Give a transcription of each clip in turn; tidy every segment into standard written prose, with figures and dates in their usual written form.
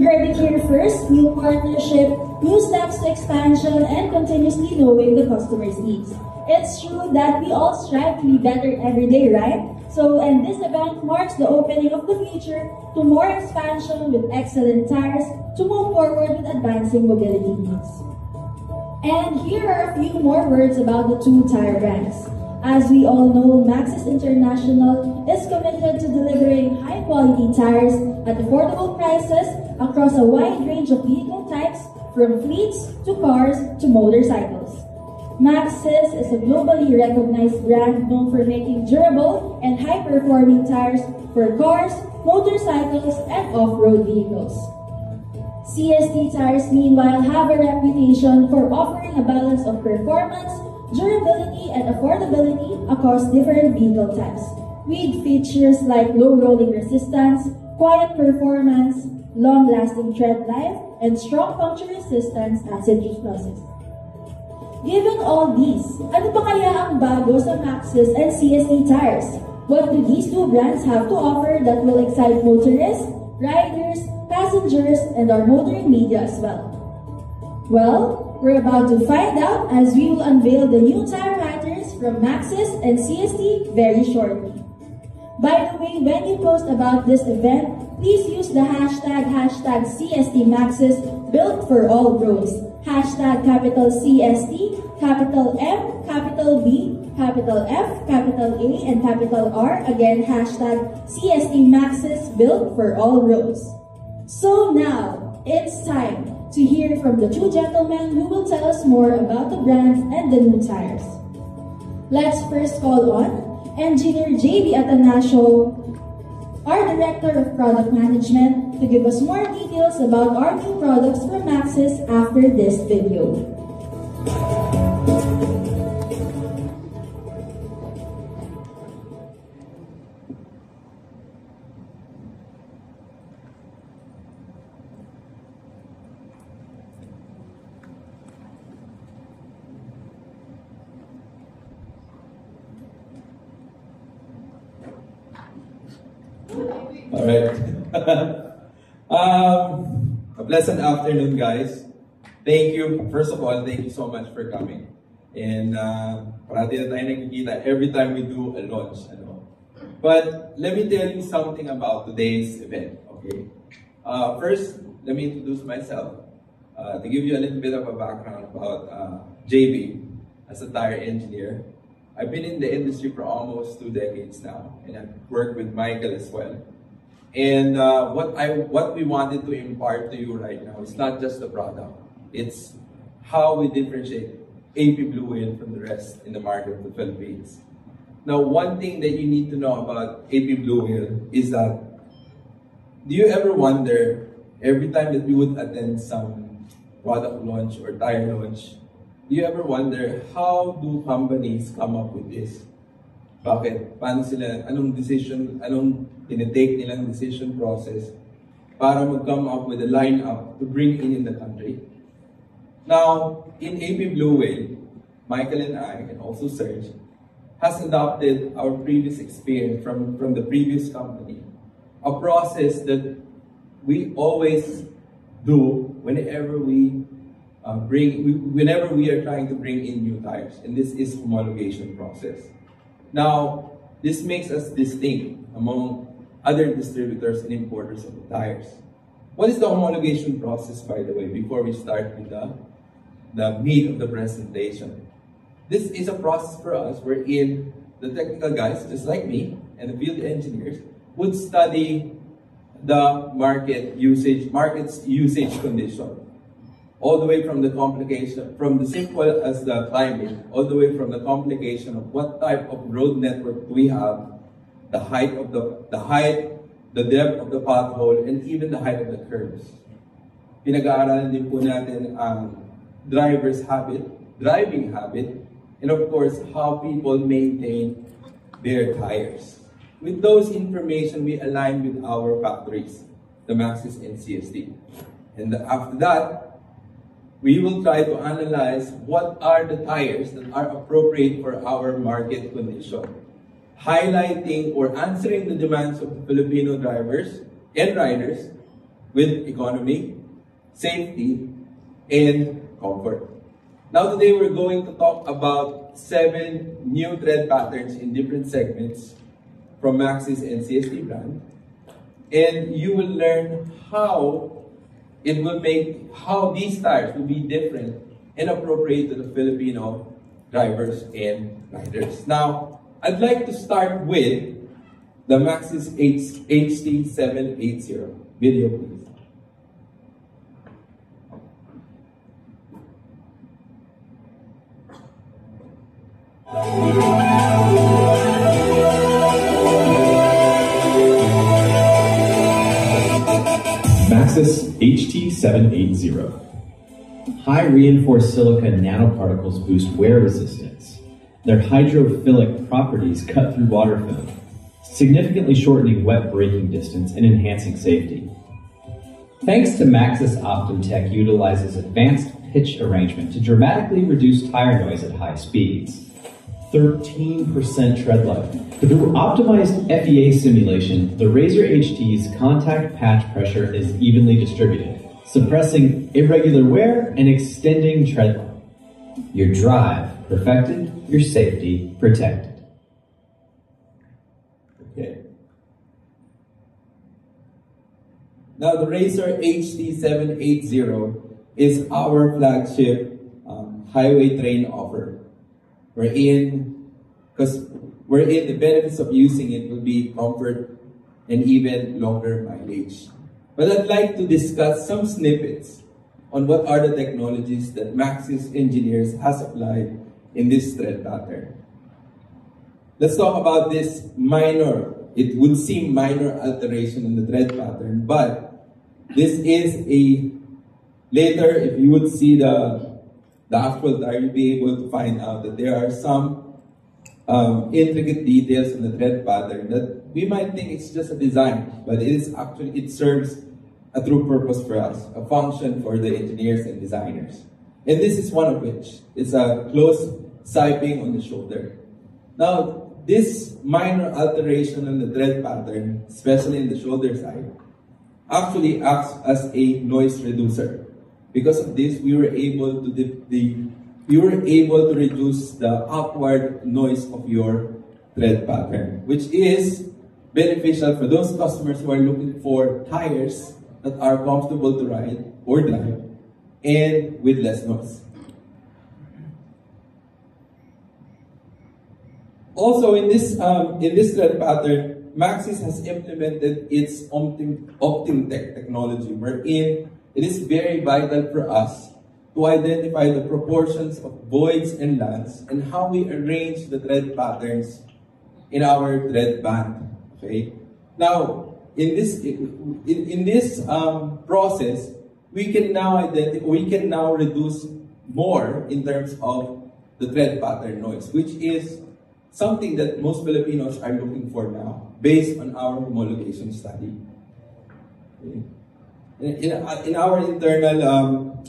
heard it here first, new partnership, new steps to expansion, and continuously knowing the customer's needs. It's true that we all strive to be better every day, right? And this event marks the opening of the future to more expansion with excellent tires to move forward with advancing mobility needs. And here are a few more words about the two tire brands. As we all know, Maxxis International is committed to delivering high-quality tires at affordable prices across a wide range of vehicle types, from fleets to cars to motorcycles. Maxxis is a globally recognized brand known for making durable and high-performing tires for cars, motorcycles, and off-road vehicles. CST tires, meanwhile, have a reputation for offering a balance of performance, durability, and affordability across different vehicle types, with features like low rolling resistance, quiet performance, long-lasting tread life, and strong puncture resistance as it replaces. Given all these, ano ba kaya ang bago sa Maxxis and CST tires? What do these two brands have to offer that will excite motorists, riders, passengers, and our motoring media as well? Well, we're about to find out as we will unveil the new tire patterns from Maxxis and CST very shortly. By the way, when you post about this event, please use the hashtag #CSTMaxxis built for all roads. Hashtag capital CST, capital M, capital B, capital F, capital A, and capital R. Again, hashtag CSTMaxxis built for all roads. So now, it's time to hear from the two gentlemen who will tell us more about the brands and the new tires. Let's first call on Engineer JB Atanasio, our Director of Product Management, to give us more details about our new products from Maxxis after this video. All right. A pleasant afternoon, guys. Thank you. First of all, thank you so much for coming. And parati na tayo nakikita every time we do a launch. But let me tell you something about today's event. Okay. First, let me introduce myself. To give you a little bit of a background about JB as a tire engineer. I've been in the industry for almost 2 decades now, and I've worked with Michael as well. And what we wanted to impart to you right now is not just the product, it's how we differentiate AP Blue Whale from the rest in the market of the Philippines. Now, one thing that you need to know about AP Blue Whale is that, do you ever wonder, every time that we would attend some product launch or tire launch, do you ever wonder, how do companies come up with this? Bakit? Paano sila, anong tinitake nilang decision process para mag-come up with a lineup to bring in the country? Now, in AP Blue Whale, Michael and I, and also Serge, has adopted our previous experience from the previous company, a process that we always do whenever we are trying to bring in new tires, and this is homologation process. Now, this makes us distinct among other distributors and importers of the tires. What is the homologation process, by the way, before we start with the meat of the presentation? This is a process for us wherein the technical guys, just like me, and the field engineers, would study the market's usage condition. All the way from the complication, from the simple as the climate, all the way from the complication of what type of road network do we have, the height, the depth of the pothole, and even the height of the curves. Pinag-aaralan din po natin ang driving habit, and of course, how people maintain their tires. With those information, we align with our factories, the Maxxis and CST. And after that, we will try to analyze what are the tires that are appropriate for our market condition, highlighting or answering the demands of the Filipino drivers and riders, with economy, safety, and comfort. Now today we're going to talk about 7 new thread patterns in different segments from Maxxis and CST brand. And you will learn how these tires will be different and appropriate to the Filipino drivers and riders. Now, I'd like to start with the Maxxis HT780. Video, please. Maxxis HT780. High reinforced silica nanoparticles boost wear resistance. Their hydrophilic properties cut through water film, significantly shortening wet braking distance and enhancing safety. Thanks to Maxxis OptimTech utilizes advanced pitch arrangement to dramatically reduce tire noise at high speeds. 13% tread life. Through optimized FEA simulation, the Razor HT's contact patch pressure is evenly distributed, suppressing irregular wear and extending tread life. Your drive perfected, your safety protected. Okay. Now the Razor HT780 is our flagship highway train offer. Wherein the benefits of using it will be comfort and even longer mileage. But I'd like to discuss some snippets on what are the technologies that Maxxis engineers has applied in this thread pattern. Let's talk about this it would seem minor alteration in the thread pattern, but this is later, if you would see the actual tire, you'll be able to find out that there are some intricate details in the thread pattern that we might think it's just a design, but it serves a true purpose for us, a function for the engineers and designers. And this is one of which. It's a close siping on the shoulder. Now, this minor alteration in the thread pattern, especially in the shoulder side, actually acts as a noise reducer. Because of this, we were able to reduce the upward noise of your thread pattern, which is beneficial for those customers who are looking for tires that are comfortable to ride or drive and with less noise. Also, in this thread pattern, Maxxis has implemented its OptimTech technology, wherein it is very vital for us to identify the proportions of voids and lands and how we arrange the thread patterns in our thread band. Okay. Now, in this process, we can now reduce more in terms of the thread pattern noise, which is something that most Filipinos are looking for now, based on our homologation study. Okay. In our internal,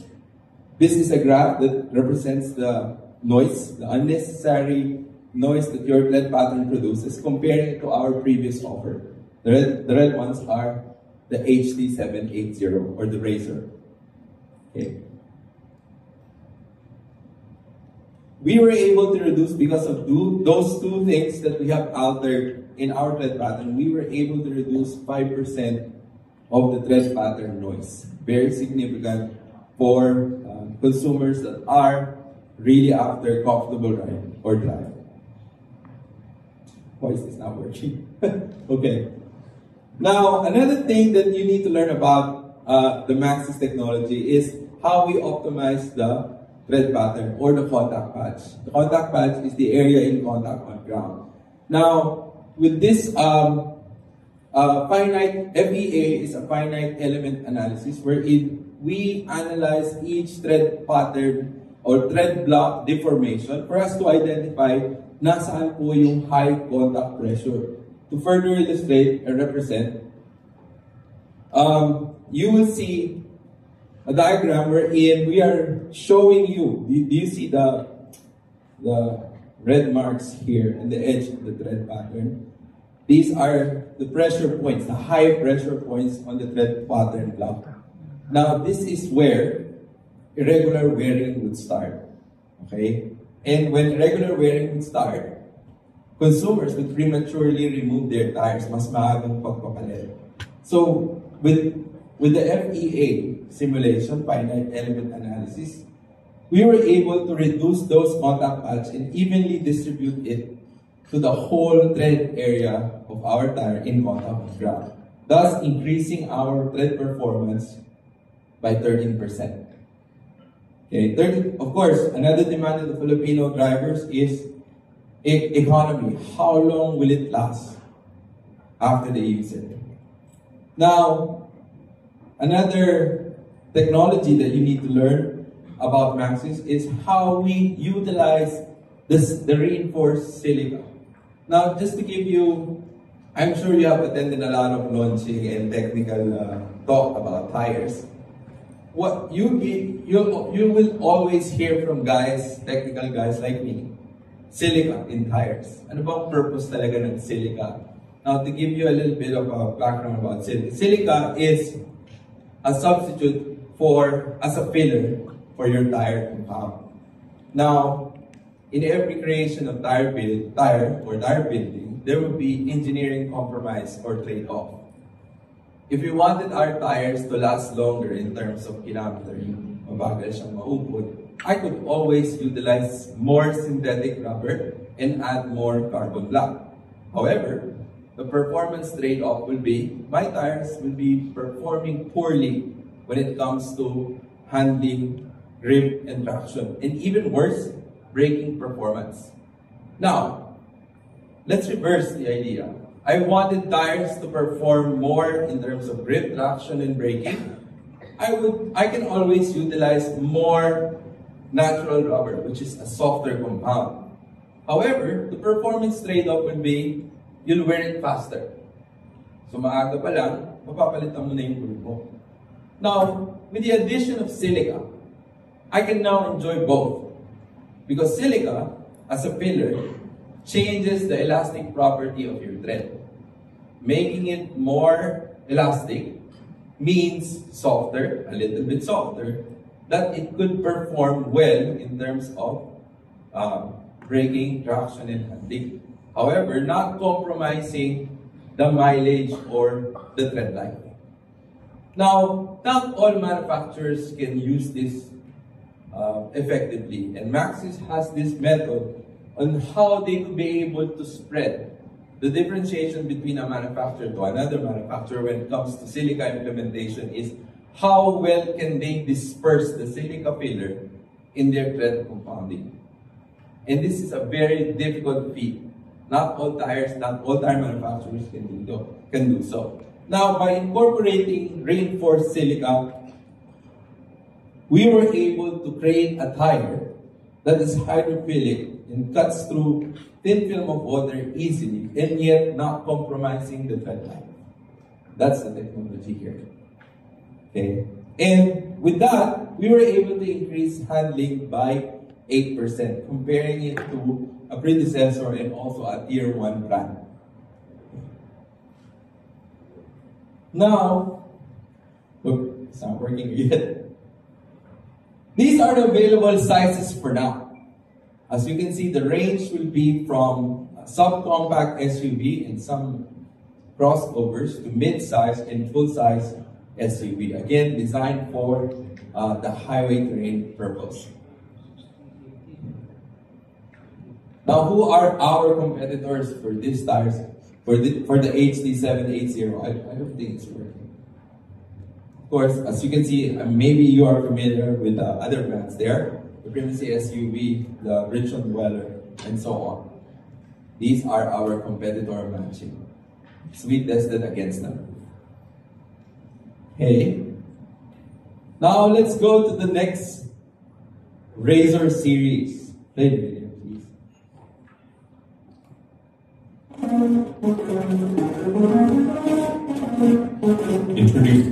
this is a graph that represents the noise, the unnecessary noise that your thread pattern produces, comparing it to our previous offer. The red ones are the HT780 or the Razor. Okay. We were able to reduce, because of those two things that we have altered in our thread pattern, we were able to reduce 5% of the thread pattern noise. Very significant for consumers that are really after comfortable ride or drive. Why is this not working? Okay. Now, another thing that you need to learn about the Maxxis technology is how we optimize the thread pattern or the contact patch. The contact patch is the area in contact on ground. Now, with this finite FEA is a finite element analysis wherein we analyze each thread pattern or thread block deformation for us to identify nasaan po yung high contact pressure. To further illustrate and represent, you will see a diagram wherein we are showing you, do you see the red marks here in the edge of the thread pattern? these are the pressure points, the high pressure points on the tread pattern block. Now, this is where irregular wearing would start. Okay? And when irregular wearing would start, consumers would prematurely remove their tires, mas maagang pagpapalit. So, with the FEA simulation, finite element analysis, we were able to reduce those contact paths and evenly distribute it to the whole tread area of our tire in contact with ground, thus increasing our tread performance by 13%. Okay, of course, another demand of the Filipino drivers is economy. How long will it last after they use it? Now, another technology that you need to learn about Maxxis is how we utilize the reinforced silica. Now, just to give you, I'm sure you have attended a lot of launching and technical talk about tires. What you will always hear from guys, technical guys like me, silica in tires. Ano bang purpose talaga ng silica? Now, to give you a little bit of a background about silica, silica is a substitute as a filler for your tire compound. Now, in every creation of tire building, there will be engineering compromise or trade-off. If we wanted our tires to last longer in terms of kilometers, mabagal siyang maupod, I could always utilize more synthetic rubber and add more carbon black. However, the performance trade-off will be, my tires will be performing poorly when it comes to handling, grip, and traction, and even worse, braking performance. Now, let's reverse the idea. I wanted tires to perform more in terms of grip, traction, and braking. I can always utilize more natural rubber, which is a softer compound. However, the performance trade-off would be, you'll wear it faster. So maaga pa lang, mapapalitan mo na yung gulong mo. Now, with the addition of silica, I can now enjoy both. Because silica, as a filler, changes the elastic property of your tread. Making it more elastic means softer, a little bit softer, that it could perform well in terms of braking, traction, and handling. However, not compromising the mileage or the tread life. Now, not all manufacturers can use this effectively, and Maxxis has this method on how they could be able to spread the differentiation between a manufacturer to another manufacturer when it comes to silica implementation is how well can they disperse the silica filler in their tread compounding. And this is a very difficult feat. Not all tire manufacturers can do so. Now, by incorporating reinforced silica, we were able to create a tire that is hydrophilic and cuts through thin film of water easily and yet not compromising the tread life. That's the technology here. Okay? And with that, we were able to increase handling by 8%, comparing it to a predecessor and also a tier 1 brand. Now, look, it's not working yet. These are the available sizes for now. As you can see, the range will be from a subcompact SUV and some crossovers to mid-size and full-size SUV. Again, designed for the highway terrain purpose. Now, who are our competitors for these tires? For the HD780, I don't think it's working. Of course, as you can see, maybe you are familiar with the other brands there. The Primacy SUV, the Richmond Dweller, and so on. These are our competitor matching. So we tested against them. Okay. Now let's go to the next Razor series. Play the video, please. Introduce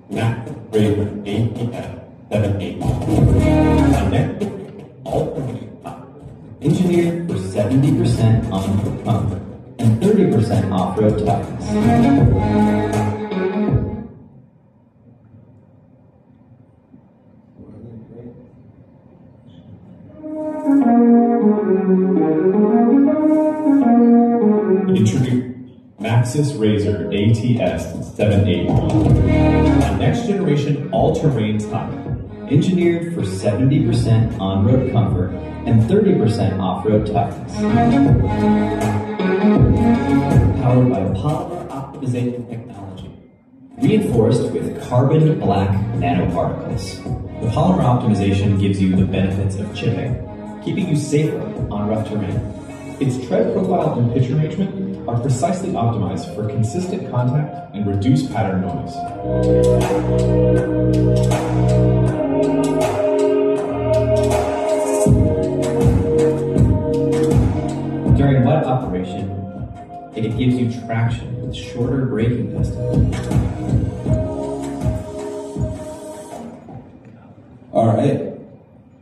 Mac Razor APF78. Connected, ultimately engineered for 70% on comfort and 30% 30% off-road toughness. Introduce Maxxis RZR ATS 781, a next-generation all-terrain tire, engineered for 70% on-road comfort and 30% off-road toughness. Powered by polymer optimization technology, reinforced with carbon black nanoparticles. The polymer optimization gives you the benefits of chipping, keeping you safer on rough terrain. Its tread profile and pitch arrangement are precisely optimized for consistent contact and reduced pattern noise. During wet operation, it gives you traction with shorter braking distance. Alright,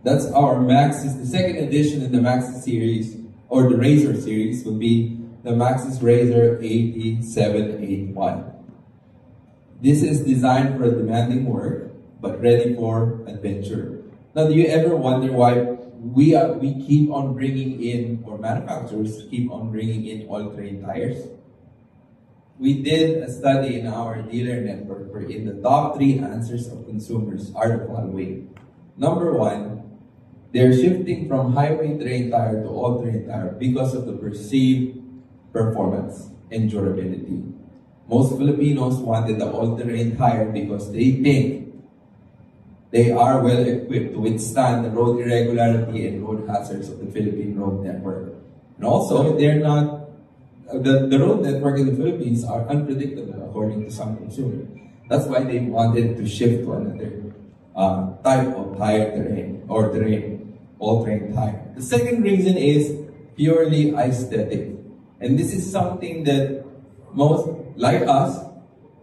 that's our Maxxis. The second edition in the Maxxis series, or the RZR series, would be the Maxxis RZR AT781. This is designed for demanding work, but ready for adventure. Now, do you ever wonder why we keep on bringing in, or manufacturers keep on bringing in all-terrain tires? We did a study in our dealer network wherein the top 3 answers of consumers are the following. Number 1, they're shifting from highway terrain tire to all-terrain tire because of the perceived performance and durability. Most Filipinos wanted the all-terrain tire because they think they are well equipped to withstand the road irregularity and road hazards of the Philippine road network. And also, they're not, the road network in the Philippines are unpredictable according to some consumers. That's why they wanted to shift to another type of tire terrain, or all-terrain tire. The second reason is purely aesthetic. And this is something that most, like us,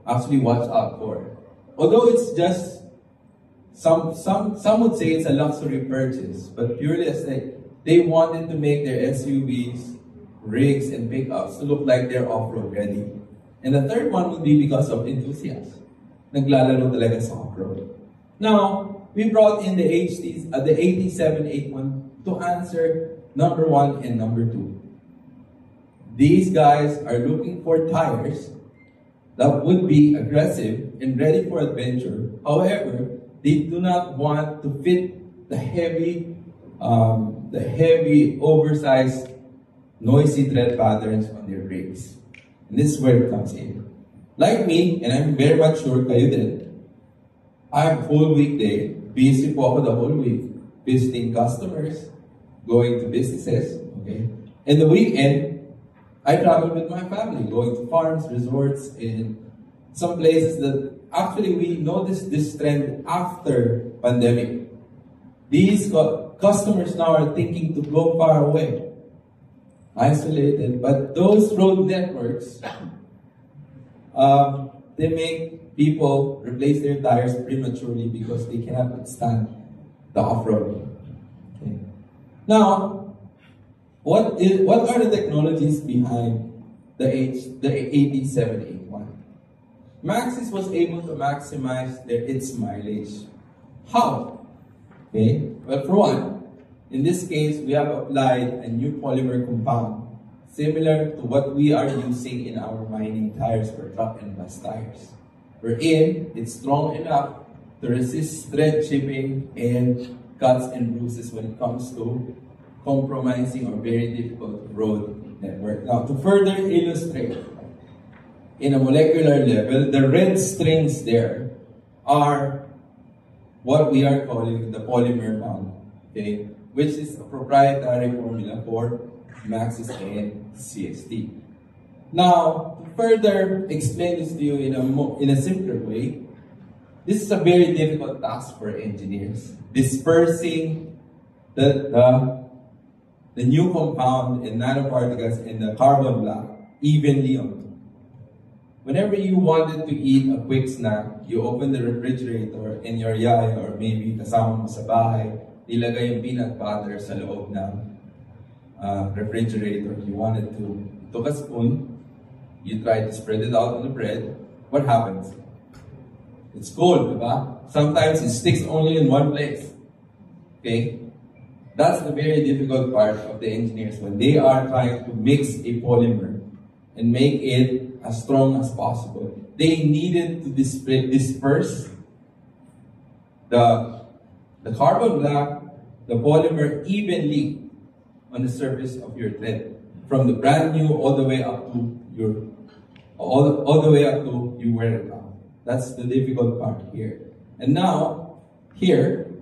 actually watch out for. Although it's just, some would say it's a luxury purchase, but purely aesthetic. They wanted to make their SUVs, rigs, and pickups to look like they're off-road ready. And the third one would be because of enthusiasts. Naglalaro talaga sa off-road. Now, we brought in the AT781 to answer number 1 and number 2. These guys are looking for tires that would be aggressive and ready for adventure. However, they do not want to fit the heavy, oversized, noisy tread patterns on their brakes. And this is where it comes in. Like me, and I'm very much sure kayo din, I have a whole weekday, busy po ako the whole week, visiting customers, going to businesses, okay? And the weekend, I travel with my family, going to farms, resorts, and some places that actually we noticed this trend after pandemic. These customers now are thinking to go far away, isolated, but those road networks, they make people replace their tires prematurely because they cannot withstand the off-road. Okay. Now, what are the technologies behind the AT781? Maxxis was able to maximize its mileage. How? Okay. Well, for one, in this case, we have applied a new polymer compound similar to what we are using in our mining tires for truck and bus tires. Wherein it's strong enough to resist tread chipping and cuts and bruises when it comes to compromising or very difficult road network. Now, to further illustrate, in a molecular level, the red strings there are what we are calling the polymer bond, okay, which is a proprietary formula for Maxxis and CST. Now, to further explain this to you in a simpler way, this is a very difficult task for engineers. Dispersing the new compound and nanoparticles in the carbon black evenly on. Whenever you wanted to eat a quick snack, you open the refrigerator in your yaya or maybe kasama mo sa bahay, nilagay yung peanut butter sa loob ng refrigerator. You wanted to took a spoon, you try to spread it out on the bread, what happens? It's cold, diba? Sometimes it sticks only in one place. Okay? That's the very difficult part of the engineers when they are trying to mix a polymer and make it as strong as possible. They needed to disperse the carbon black, the polymer evenly on the surface of your thread, from the brand new all the way up to all the way up to you wear it out. That's the difficult part here. And now, here,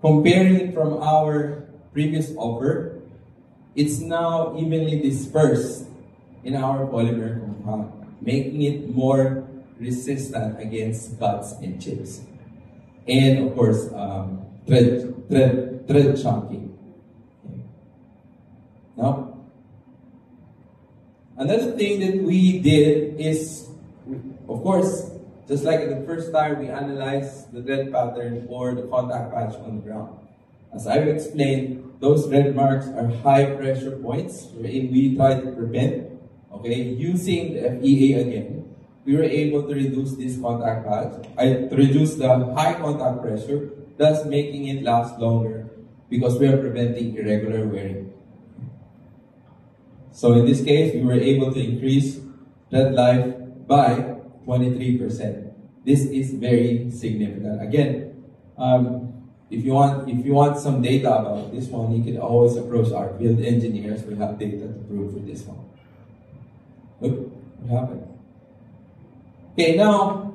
comparing it from our previous offer, it's now evenly dispersed in our polymer compound, making it more resistant against cuts and chips. And of course, thread chunking. Okay. Now, another thing that we did is, of course, just like in the first time, we analyzed the thread pattern or the contact patch on the ground. As I've explained, those red marks are high pressure points wherein we try to prevent. Okay, using the FEA again, we were able to reduce this contact patch, to reduce the high contact pressure, thus making it last longer because we are preventing irregular wearing. So in this case, we were able to increase thread life by 23%. This is very significant. Again, if you want some data about this one, you can always approach our field engineers. We have data to prove for this one. Look, what happened? Okay, now,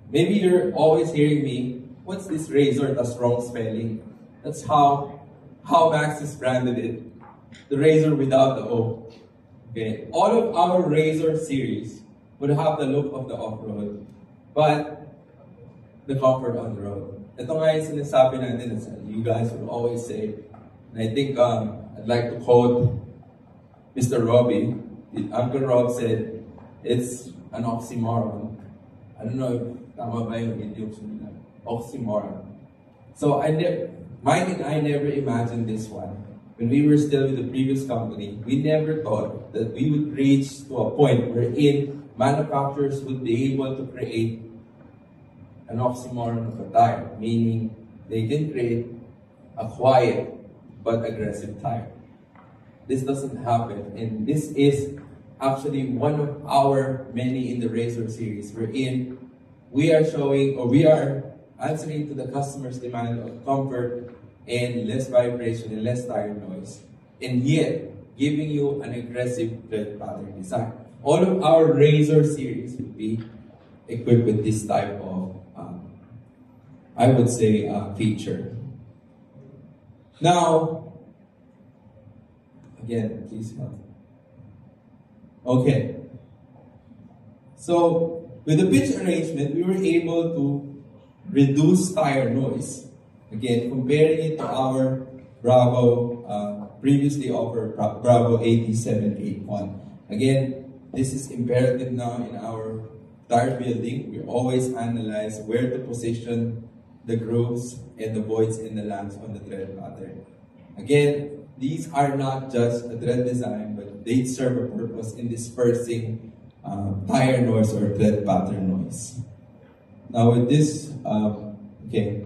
maybe you're always hearing me, what's this razor, the strong spelling? That's how Maxxis branded it. The razor without the O. Okay, all of our razor series would have the look of the off-road, but the comfort on the road. Ito nga yung sinasabi natin, you guys would always say, and I think I'd like to quote Mr. Robbie. Uncle Rob said, it's an oxymoron. I don't know if tama ba yung idiom nila. Oxymoron. So Mike and I never imagined this one. When we were still with the previous company, we never thought that we would reach to a point wherein manufacturers would be able to create an oxymoron of a tire, meaning they can create a quiet but aggressive tire. This doesn't happen, and this is actually one of our many in the Razor series wherein we are showing, or we are answering to the customer's demand of comfort and less vibration and less tire noise, and yet giving you an aggressive thread pattern design. All of our Razor series would be equipped with this type of, I would say, feature. Now, again, please help. Okay. So, with the pitch arrangement, we were able to reduce tire noise. Again, comparing it to our Bravo, previously offered Bravo 8781. Again, this is imperative now in our tire building. We always analyze where to position the grooves and the voids in the lands on the thread pattern. Again, these are not just a thread design, but they serve a purpose in dispersing tire noise or thread pattern noise. Now with this, okay,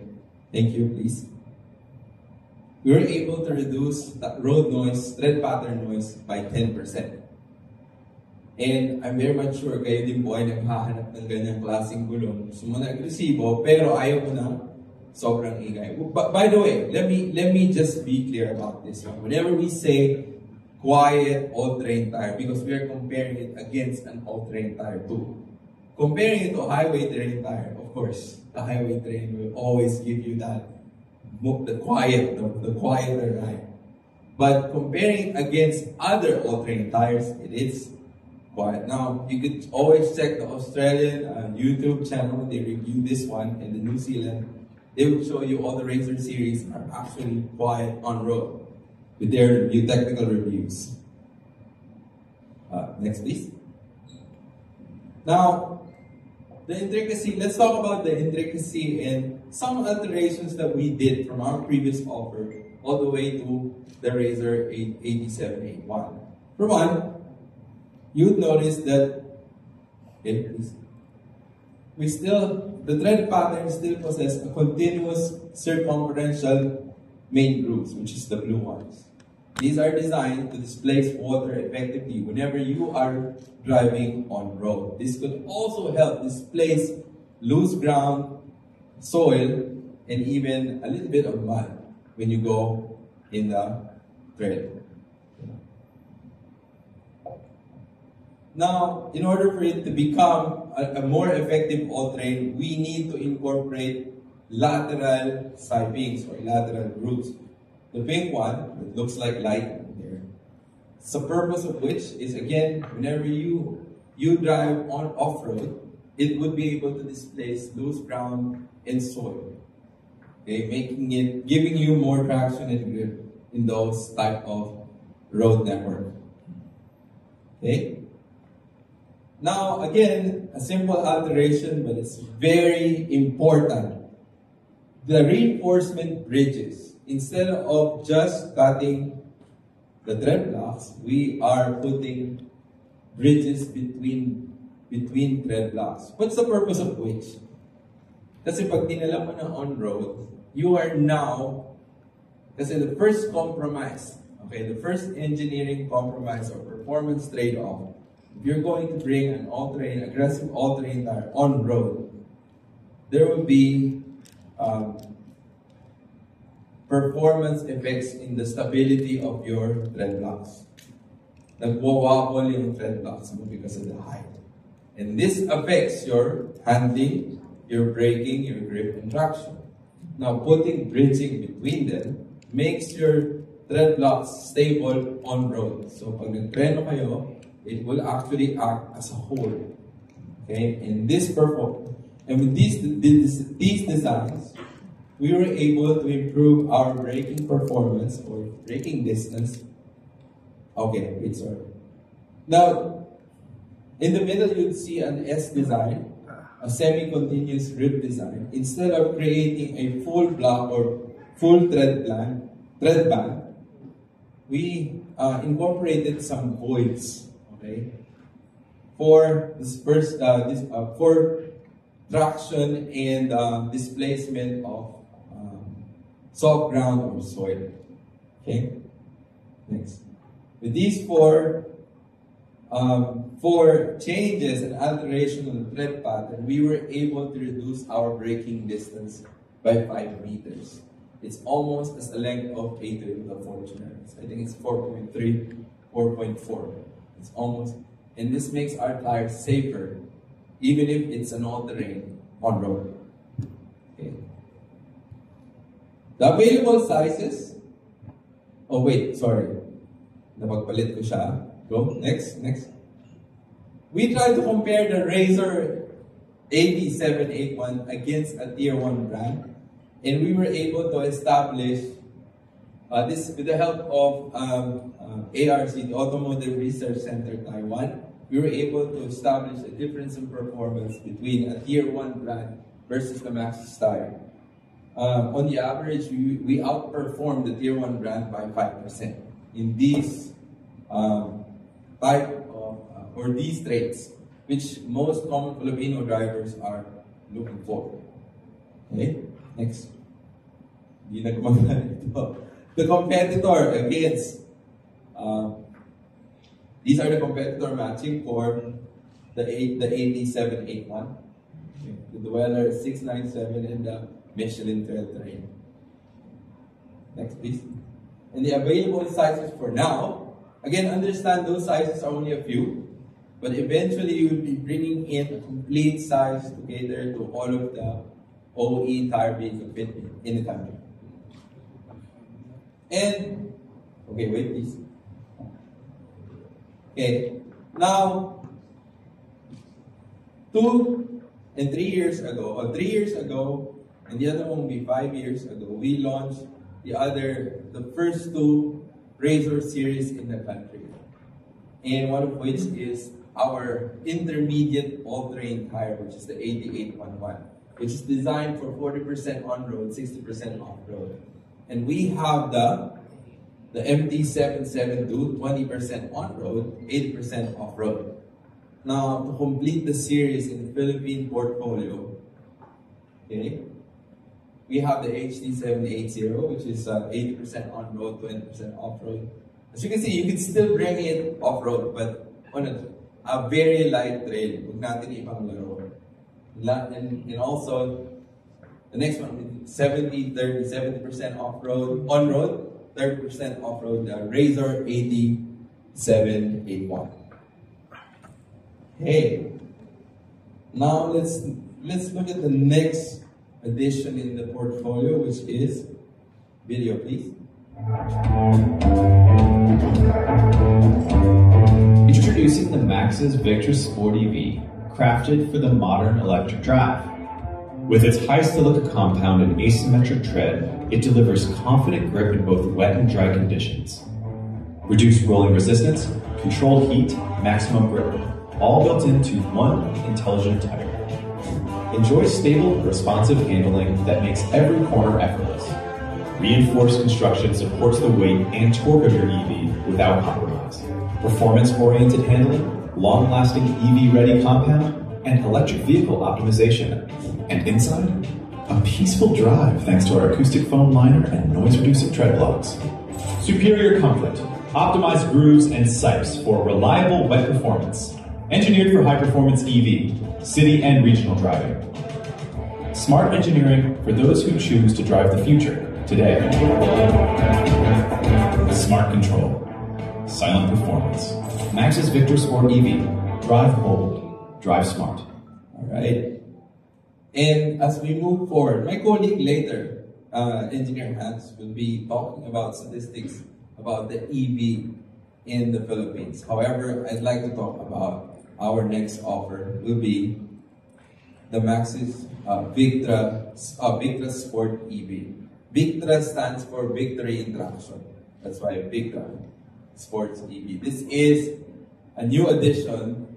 thank you, please. We were able to reduce that road noise, thread pattern noise by 10%. And I'm very much sure kayo din po ay naghahanap ng ganyang klaseng gulong. Gusto mo na agresibo, pero ayaw mo na sobrang ingay. By the way, let me just be clear about this one. Whenever we say quiet all-terrain tire, because we are comparing it against an all-terrain tire too. Comparing it to a highway terrain tire, of course, the highway terrain will always give you that the quieter ride. But comparing it against other all-terrain tires, it is quiet. Now, you could always check the Australian YouTube channel. They review this one, and the New Zealand. They will show you all the Razor series are actually quiet on road with their technical reviews. Next, please. Now, the intricacy. Let's talk about the intricacy and some alterations that we did from our previous offer all the way to the Razor 8781. For one, you'd notice that the tread pattern still possess a continuous circumferential main grooves, which is the blue ones. These are designed to displace water effectively whenever you are driving on road. This could also help displace loose ground, soil, and even a little bit of mud when you go in the tread. Now, in order for it to become a more effective all-terrain, we need to incorporate lateral sipings or lateral grooves. The pink one, it looks like light there. The purpose of which is, again, whenever you drive on off-road, it would be able to displace loose ground and soil. Okay, giving you more traction and grip in those type of road network. Okay? Now, again, a simple alteration, but it's very important. The reinforcement bridges, instead of just cutting the tread blocks, we are putting bridges between tread blocks. What's the purpose of which? Kasi pag dinala mo na on-road, you are now, kasi the first compromise, okay, the first engineering compromise or performance trade-off, if you're going to bring an all-terrain, aggressive all-terrain tire on-road, there will be performance effects in the stability of your tread blocks. Nagwawabol yung tread blocks mo because of the height. And this affects your handling, your braking, your grip, and traction. Now, putting bridging between them makes your tread blocks stable on-road. So, pag nagtreno kayo, it will actually act as a whole. Okay? And with these designs, we were able to improve our braking performance or braking distance. Okay, wait, sorry. Now, in the middle, you'd see an S design, a semi-continuous rib design. Instead of creating a full block or full tread band, we incorporated some voids. Okay, for for traction and displacement of soft ground or soil. Okay, next. With these four changes and alteration on the tread pattern, we were able to reduce our braking distance by 5 meters. It's almost as the length of a Toyota Fortuner. I think it's 4.3, 4.4. It's almost, and this makes our tires safer, even if it's an all-terrain on road. Okay. The available sizes. Oh wait, sorry. Napagpalit ko siya. Go, next. We tried to compare the Razor AD781 against a Tier 1 brand, and we were able to establish this with the help of ARC, the Automotive Research Center, Taiwan. We were able to establish a difference in performance between a Tier 1 brand versus the Maxxis tire. On the average, we outperformed the Tier 1 brand by 5% in these these traits, which most common Filipino drivers are looking for. Okay, next. The competitor against these are the competitor matching for the AD781, the Dweller 697, and the Michelin Trail Terrain. Next, please. And the available sizes for now, again, understand those sizes are only a few, but eventually you will be bringing in a complete size to cater to all of the OE tire being fit in the country. And, okay, wait please. Okay, now, 2 and 3 years ago, or 3 years ago, and the other one will be 5 years ago, we launched the first 2 Razor series in the country. And one of which is our intermediate all-terrain tire, which is the 8811, which is designed for 40% on-road, 60% off-road. And we have the The MT-77 do 20% on-road, 80% off-road. Now, to complete the series in the Philippine portfolio, okay, we have the HT-780, which is 80% on-road, 20% off-road. As you can see, you can still bring it off-road, but on a very light trail. Huwag natin ibang laro. And also, the next one, 70-30, 70% off-road, on-road, 30% off-road, the Razor 8781. Hey, now let's look at the next addition in the portfolio, which is video, please. Introducing the Maxus Victra Sport EV, crafted for the modern electric drive. With its high silica compound and asymmetric tread, it delivers confident grip in both wet and dry conditions. Reduced rolling resistance, controlled heat, maximum grip, all built into one intelligent tire. Enjoy stable, responsive handling that makes every corner effortless. Reinforced construction supports the weight and torque of your EV without compromise. Performance-oriented handling, long-lasting EV-ready compound, and electric vehicle optimization. And inside, a peaceful drive thanks to our acoustic foam liner and noise-reducing tread blocks. Superior comfort, optimized grooves and sipes for reliable wet performance. Engineered for high-performance EV, city and regional driving. Smart engineering for those who choose to drive the future today. Smart control, silent performance. Maxus Victra Sport EV. Drive bold, drive smart. All right. And as we move forward, my colleague later, Engineer Hans, will be talking about statistics about the EV in the Philippines. However, I'd like to talk about our next offer will be the Maxus Victra Sport EV. Victra stands for Victory in Traction. That's why Victra Sports EV. This is a new addition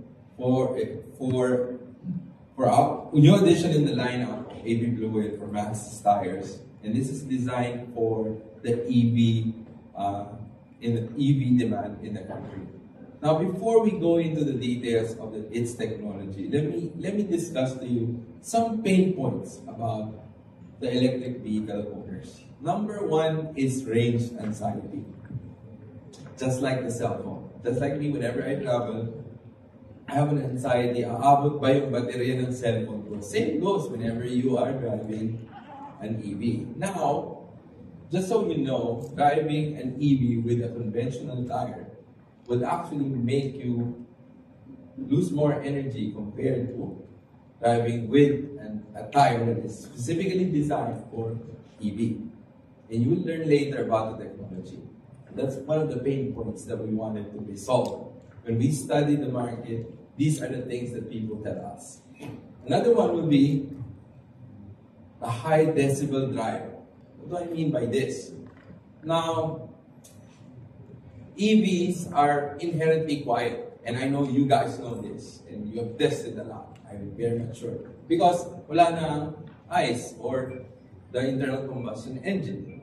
new addition in the lineup of AB Fluid for Maxus tires, and this is designed for the EV in the EV demand in the country. Now, before we go into the details of its technology, let me discuss to you some pain points about the electric vehicle owners. Number one is range anxiety. Just like the cell phone. Just like me, whenever I travel, I have an anxiety. Aabot ba yung baterya ng cellphone ko? Same goes whenever you are driving an EV. Now, just so you know, driving an EV with a conventional tire would actually make you lose more energy compared to driving with a tire that is specifically designed for EV. And you will learn later about the technology. That's one of the pain points that we wanted to resolve. When we study the market, these are the things that people tell us. Another one would be a high decibel drive. What do I mean by this? Now, EVs are inherently quiet, and I know you guys know this, and you have tested a lot. I'm very much sure. Because wala na ICE or the internal combustion engine.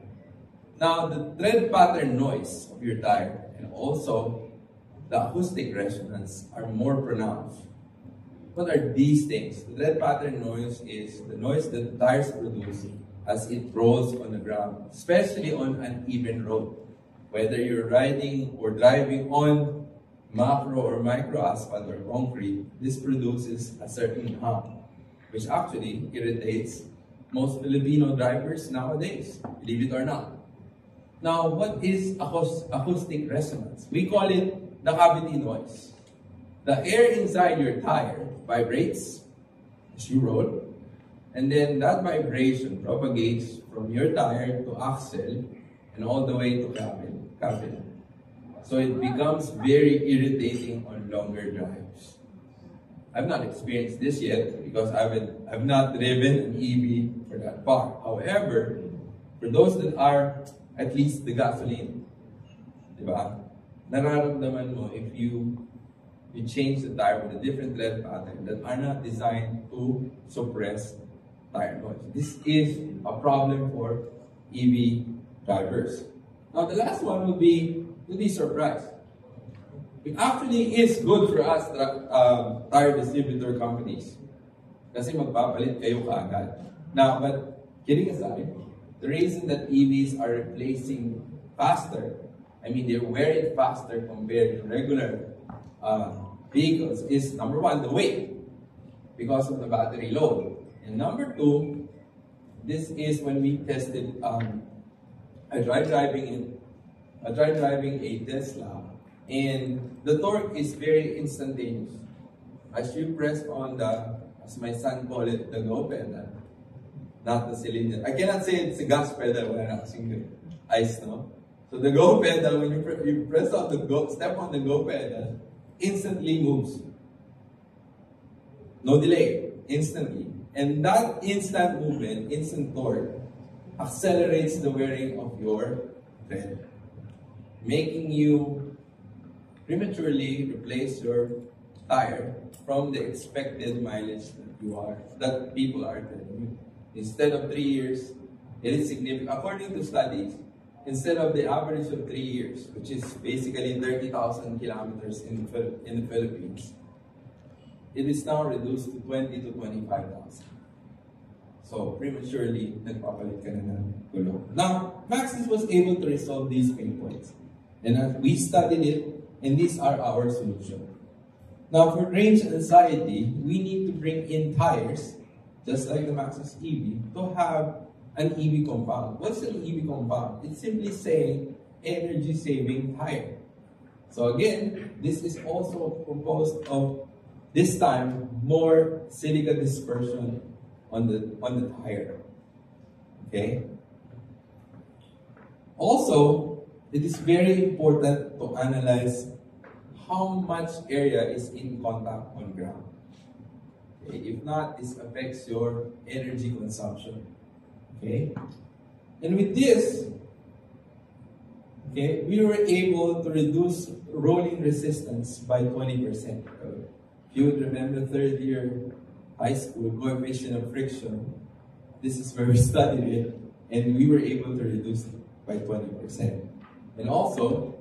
Now, the tread pattern noise of your tire and also the acoustic resonance are more pronounced. What are these things? The tread pattern noise is the noise that the tires produce as it rolls on the ground, especially on an even road. Whether you're riding or driving on macro or micro asphalt or concrete, this produces a certain hum, which actually irritates most Filipino drivers nowadays, believe it or not. Now, what is acoustic resonance? We call it the cavity noise. The air inside your tire vibrates as you roll, and then that vibration propagates from your tire to axle and all the way to cabin. So it becomes very irritating on longer drives. I've not experienced this yet because I've not driven an EV for that far. However, for those that are at least the gasoline, diba? Nararamdaman mo if you change the tire with a different tread pattern that are not designed to suppress tire noise. This is a problem for EV drivers. Now the last one would be surprise. It actually is good for us, tire distributor companies. Kasi magpapalit kayo kaagad. Now, but kidding aside, the reason that EVs are replacing faster, I mean they wear it faster compared to regular vehicles is number one, the weight, because of the battery load. And number two, this is when we tested, I tried driving a Tesla, and the torque is very instantaneous. As you press on the, as my son called it, the go pedal, not the cylinder. I cannot say it's a gas pedal when I'm using ice, no? So the go pedal, when you press on the go, step on the go pedal, instantly moves. No delay, instantly. And that instant movement, instant torque, accelerates the wearing of your tread, making you prematurely replace your tire from the expected mileage that people are telling you. Instead of 3 years, it is significant. According to studies, instead of the average of 3 years, which is basically 30,000 kilometers in the Philippines, it is now reduced to 20 to 25,000. So prematurely, nagpapalit ka na ng gulong. Now, Maxis was able to resolve these pain points. And we studied it, and these are our solutions. Now, for range anxiety, we need to bring in tires, just like the Maxis EV, to have an EV compound. What's an EV compound? It's simply saying energy-saving tire. So again, this is also composed of, this time, more silica dispersion on the tire. Okay? Also, it is very important to analyze how much area is in contact on ground. Okay? If not, this affects your energy consumption. Okay? And with this, okay, we were able to reduce rolling resistance by 20%. If you would remember third year high school, coefficient of friction, this is where we studied it, and we were able to reduce it by 20%. And also,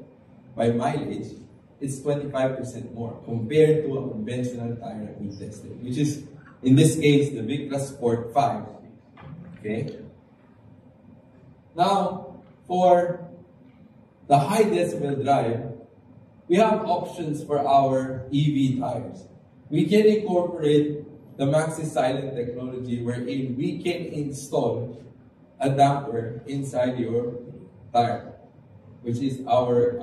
by mileage, it's 25% more compared to a conventional tire that we tested, which is, in this case, the Victra Sport 5. Okay? Now, for the high decibel drive, we have options for our EV tires. We can incorporate the Maxis Silent technology wherein we can install a damper inside your tire, which is our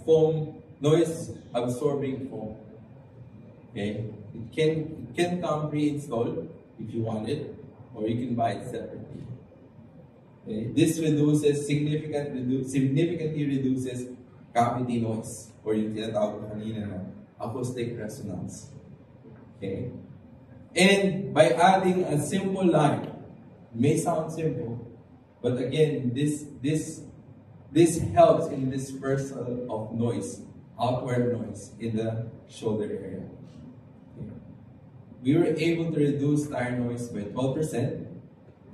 foam, noise absorbing foam. Okay, it can come pre-installed if you want it, or you can buy it separately. Okay? This significantly reduces cavity noise, or yung tinatawag kanina na acoustic resonance. Okay? And by adding a simple line, it may sound simple, but again, this helps in dispersal of noise, outward noise in the shoulder area. Okay. We were able to reduce tire noise by 12%,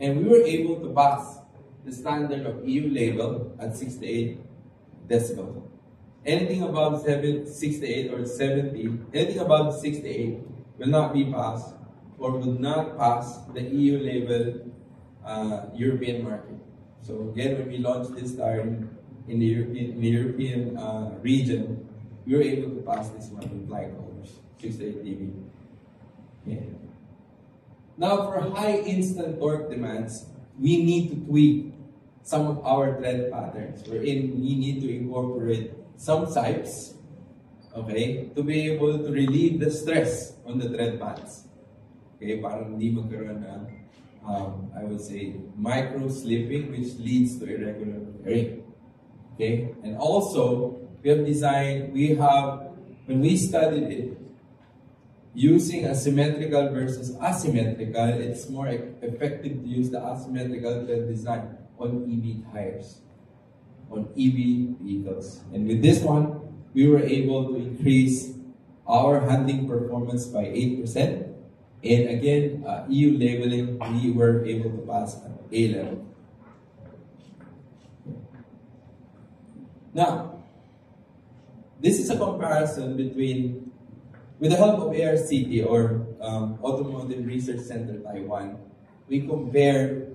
and we were able to pass the standard of EU label at 68 decibels. Anything above 68 or 70, anything above 68 will not be passed or would not pass the EU label European market. So again, when we launched this tire in the European region, we were able to pass this one with flying colors, 68 dB. Yeah. Now for high instant torque demands, we need to tweak some of our tread patterns, wherein we need to incorporate some sipes, okay, to be able to relieve the stress on the tread pads. Okay, para hindi magkaroon ng, I would say, micro slipping, which leads to irregular wearing. Okay, and also, when we studied it, using asymmetrical versus asymmetrical, it's more effective to use the asymmetrical tread design on EV tires, on EV vehicles. And with this one, we were able to increase our handling performance by 8%. And again, EU labeling, we were able to pass at A level. Now, this is a comparison between, with the help of ARCT or Automotive Research Center Taiwan, we compare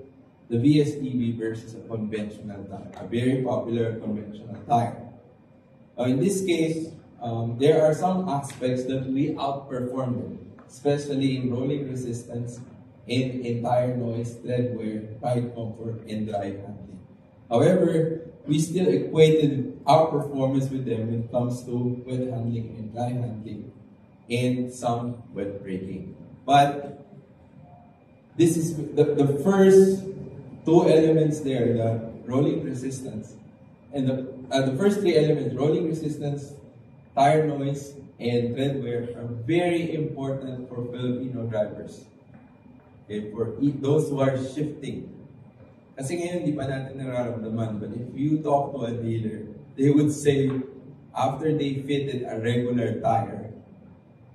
the VSEV versus a conventional tire, a very popular conventional tire. In this case, there are some aspects that we outperform them, especially in rolling resistance, in tire noise, tread wear, ride comfort, and drive handling. However, we still equated our performance with them when it comes to wet handling and dry handling and some wet braking. But this is the first two elements there, the rolling resistance, and the first three elements, rolling resistance, tire noise, and tread wear, are very important for Filipino drivers. Okay, for those who are shifting. Kasi ngayon, di pa natin nararamdaman, but if you talk to a dealer, they would say, after they fitted a regular tire,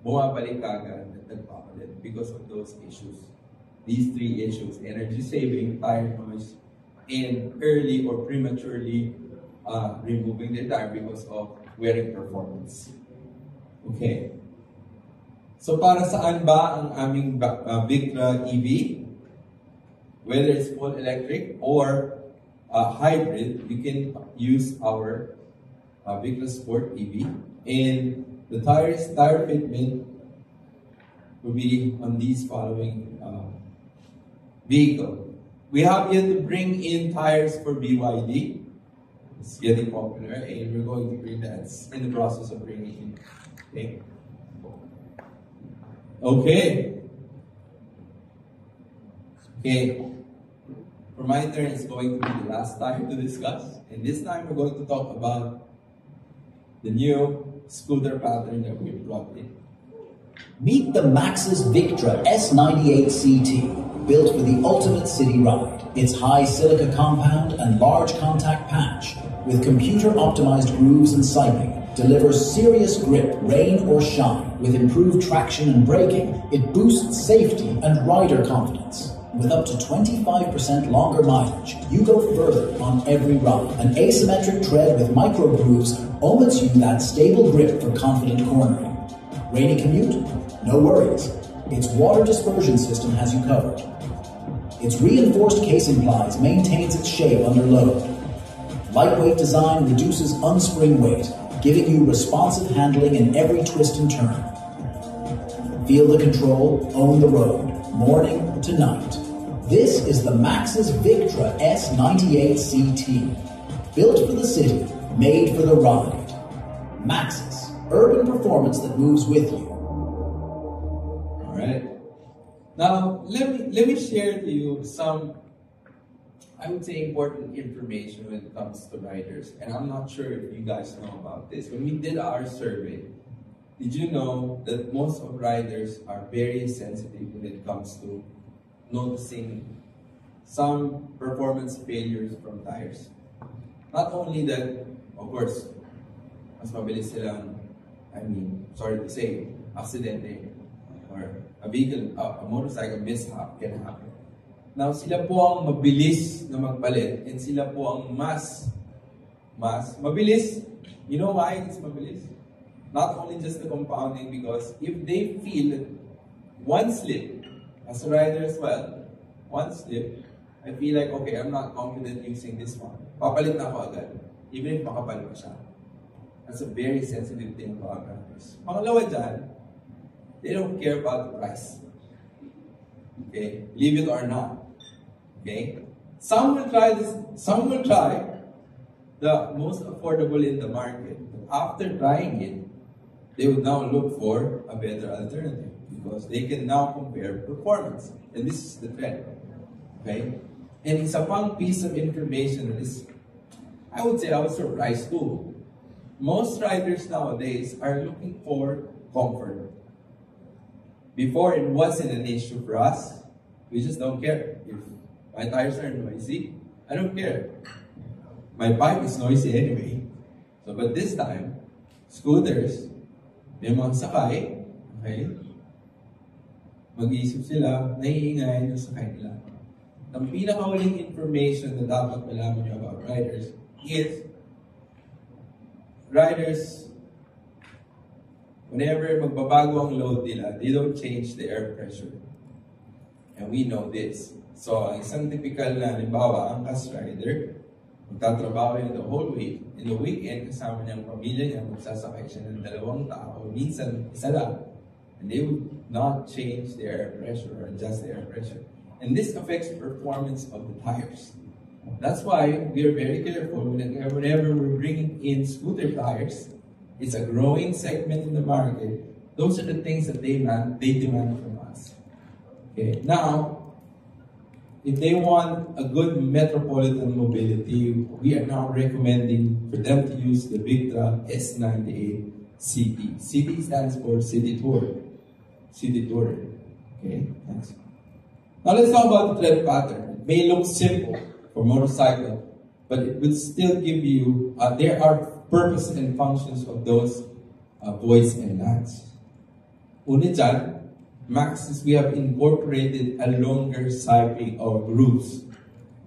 bumabalik agad at nagpapalit because of those issues. These three issues: energy saving, tire noise, and early or prematurely removing the tire because of wearing performance. Okay. So para saan ba ang aming Victra EV? Whether it's full electric or hybrid, you can use our Victra Sport EV. And the tire fitment will be on these following vehicle. We have yet to bring in tires for BYD. It's getting popular, and we're going to bring that. It's in the process of bringing in. Okay. For my turn, it's going to be the last time to discuss. And this time, we're going to talk about the new scooter pattern that we brought in. Meet the Maxus Victra S98 CT, built for the ultimate city ride. Its high silica compound and large contact patch, with computer-optimized grooves and siping, delivers serious grip, rain or shine. With improved traction and braking, it boosts safety and rider confidence. With up to 25% longer mileage, you go further on every ride. An asymmetric tread with micro grooves omits you that stable grip for confident cornering. Rainy commute? No worries. Its water dispersion system has you covered. Its reinforced casing plies maintains its shape under load. Lightweight design reduces unspring weight, giving you responsive handling in every twist and turn. Feel the control, own the road, morning to night. This is the Maxus Victra S98 CT. Built for the city, made for the ride. Maxus, urban performance that moves with you. All right. Now, let me share to you some, I would say, important information when it comes to riders. And I'm not sure if you guys know about this. When we did our survey, did you know that most of riders are very sensitive when it comes to noticing some performance failures from tires? Not only that, of course, mas mabilis silang, sorry to say, aksidente or a vehicle, a motorcycle mishap can happen. Now, sila po ang mabilis na magpalit and sila po ang mas mabilis. You know why it's mabilis? Not only just the compounding, because if they feel one slip, as a rider as well, one slip, I feel like, okay, I'm not confident using this one. Papalit na ako agad, even if makapal pa siya. That's a very sensitive thing about riders. Pangalawa dyan, they don't care about the price. Okay, believe it or not. Okay, some will try this. Some will try the most affordable in the market. But after trying it, they would now look for a better alternative because they can now compare performance. And this is the trend. Okay, and isa pang piece of information that is, I would say, I was surprised too. Most riders nowadays are looking for comfort. Before, it wasn't an issue for us. We just don't care. If my tires are noisy, I don't care. My bike is noisy anyway. So, but this time, scooters, may mga sakay, okay? Mag-iisip sila, naiingay yung sakay nila. Ang pinakahuling information na dapat malaman nyo about riders is riders, whenever magbabago ang load nila, they don't change the air pressure. And we know this. So, ang isang typical na, halimbawa, ang bus rider, magtatrabaho yun the whole week. In the weekend, kasama niyang pamilya niya, magsasakay siya ng 2 tao, minsan isa lang. And they would not change the air pressure or adjust the air pressure. And this affects the performance of the tires. That's why we are very careful whenever we're bringing in scooter tires. It's a growing segment in the market. Those are the things that they demand from us. Okay. Now, if they want a good metropolitan mobility, we are now recommending for them to use the Victra S98 CT. CT stands for City Tour. City Tour. Okay, thanks. Now let's talk about the tread pattern. It may look simple for motorcycle, but it will still give you, there are purpose and functions of those voids and lands. Una dyan, Maxxis, we have incorporated a longer siping or grooves.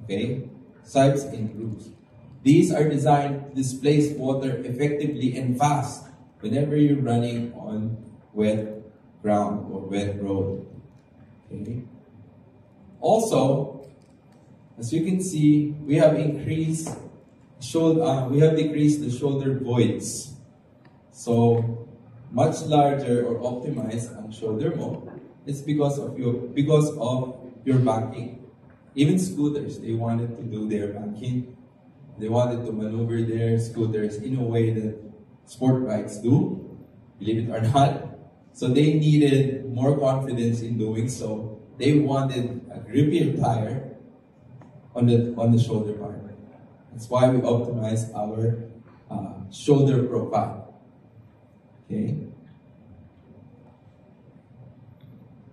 Okay? Sipes and grooves. These are designed to displace water effectively and fast whenever you're running on wet ground or wet road. Okay? Also, as you can see, we have decreased the shoulder voids. So, much larger or optimized ang shoulder mo. It's because of your banking. Even scooters, they wanted to do their banking. They wanted to maneuver their scooters in a way that sport bikes do, believe it or not. So they needed more confidence in doing so. They wanted a grippier tire on the shoulder part. That's why we optimize our shoulder profile. Okay.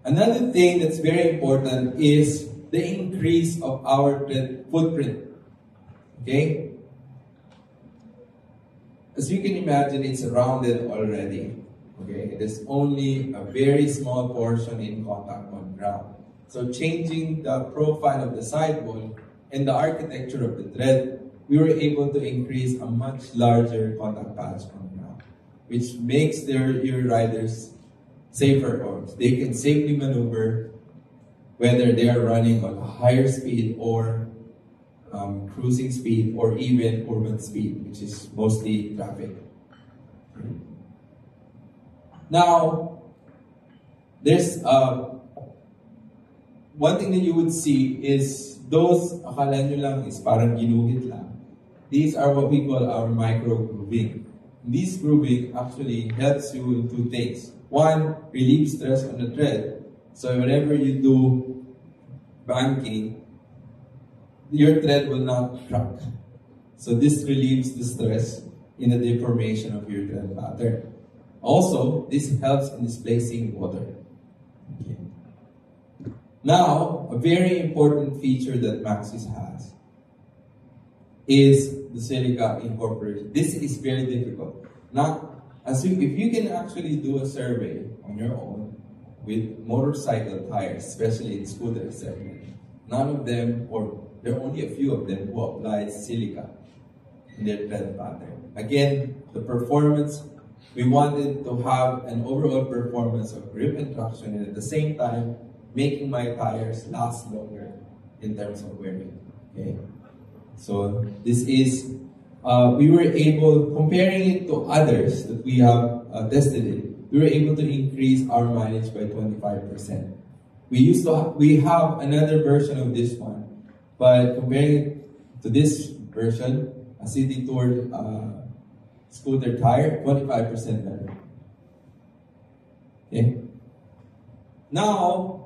Another thing that's very important is the increase of our footprint. Okay. As you can imagine, it's rounded already. Okay, there's only a very small portion in contact on ground. So changing the profile of the sidewall and the architecture of the tread, we were able to increase a much larger contact patch on ground, which makes your riders safer, or they can safely maneuver whether they are running on a higher speed or cruising speed or even urban speed, which is mostly traffic. Now, there's one thing that you would see is those akala nyo lang is parang ginuhit lang. These are what we call our micro grooving. This grooving actually helps you in 2 things. One, relieve stress on the tread. So whenever you do banking, your tread will not crack. So this relieves the stress in the deformation of your tread pattern. Also, this helps in displacing water. Okay. Now, a very important feature that Maxxis has is the silica incorporation. This is very difficult. Now, if you can actually do a survey on your own with motorcycle tires, especially in scooter segment, none of them, or there are only a few of them who apply silica in their tread pattern. Again, the performance, we wanted to have an overall performance of grip and traction, and at the same time, making my tires last longer in terms of wearing. Okay? So this is, we were able, comparing it to others that we have tested it, we were able to increase our mileage by 25%. We have another version of this one, but comparing it to this version, a City Tour scooter tire, 25% better. Okay? Now,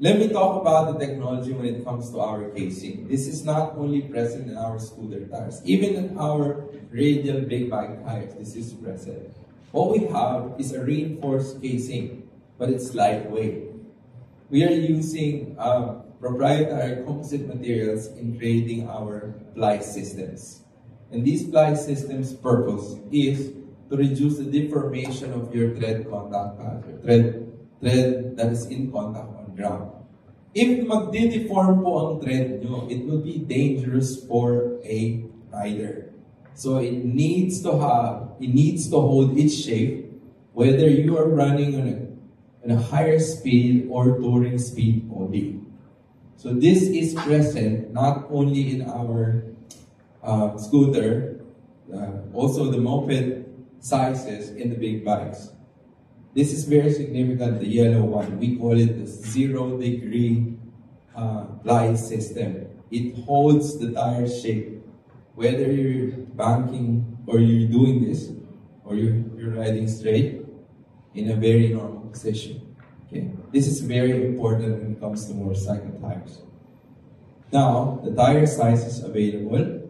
let me talk about the technology when it comes to our casing. This is not only present in our scooter tires, even in our radial big bike tires, this is present. What we have is a reinforced casing, but it's lightweight. We are using proprietary composite materials in creating our ply systems. And these ply systems' purpose is to reduce the deformation of your tread contact pattern, tread that is in contact on ground. If magde-deform po ang tread nyo, it will be dangerous for a rider. So it needs to hold its shape, whether you are running on a higher speed or touring speed only. So this is present not only in our scooter, also the moped sizes in the big bikes. This is very significant, the yellow one. We call it the 0-degree ply system. It holds the tire shape. Whether you're banking or you're doing this, or you're riding straight in a very normal position. Okay? This is very important when it comes to motorcycle tires. Now, the tire size is available.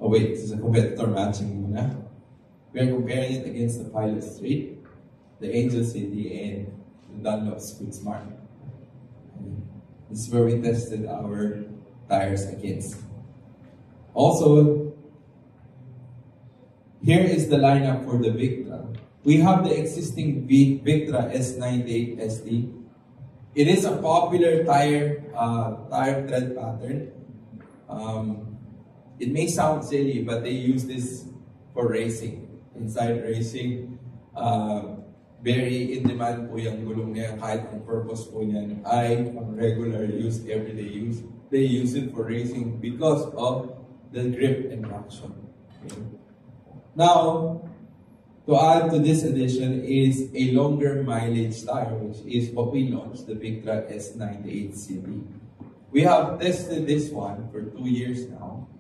Oh wait, this is a competitor matching muna. We are comparing it against the Pilot Street, the Angel City, and the Dunlop Scoot Smart. This is where we tested our tires against. Also, here is the lineup for the Victra. We have the existing Victra S98 ST. It is a popular tire tread pattern. It may sound silly, but they use this for racing. Inside racing, very in demand po yung gulong niya, kahit ang purpose po niya ay pang regular use, everyday use. They use it for racing because of the grip and traction. Okay. Now, to add to this edition is a longer mileage tire, which is what we launched, the Victra S98 CT. We have tested this one for 2 years now,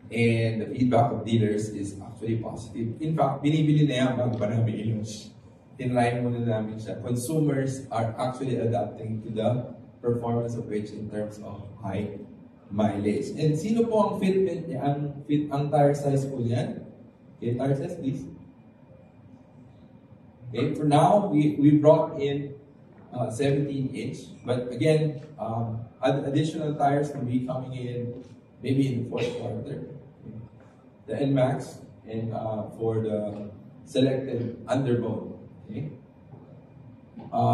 and the feedback of dealers is actually positive. In fact, binibili na yan bago pa namin i-launch. Tinry muna namin siya. Consumers are actually adapting to the performance of which in terms of high mileage. And sino po ang fitment niya? Ang tire size po niyan? Okay, tire size please. Okay, for now, we brought in 17-inch. But again, additional tires will be coming in maybe in the fourth quarter. Okay. The NMAX and for the selected underbone. Okay.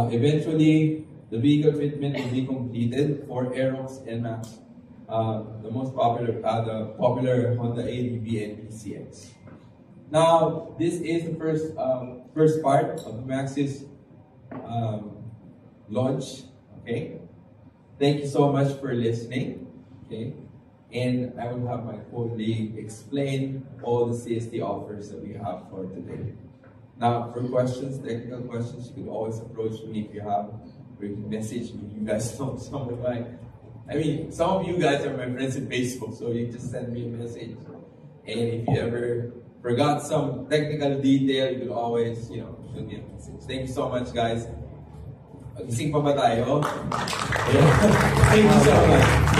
Eventually, the vehicle fitment will be completed for Aerox NMAX. The most popular, the popular Honda ADV and PCX. Now, this is the first part of the Maxxis launch. Okay, thank you so much for listening. Okay, and I will have my colleague explain all the CST offers that we have for today. Now, for questions, technical questions, you can always approach me if you have, or you can message me. You guys know some of my. I mean, some of you guys are my friends on Facebook, so you just send me a message. And if you ever forgot some technical detail, you can always, shoot me a message. Thank you so much, guys. Gising pa ba tayo? Thank you so much.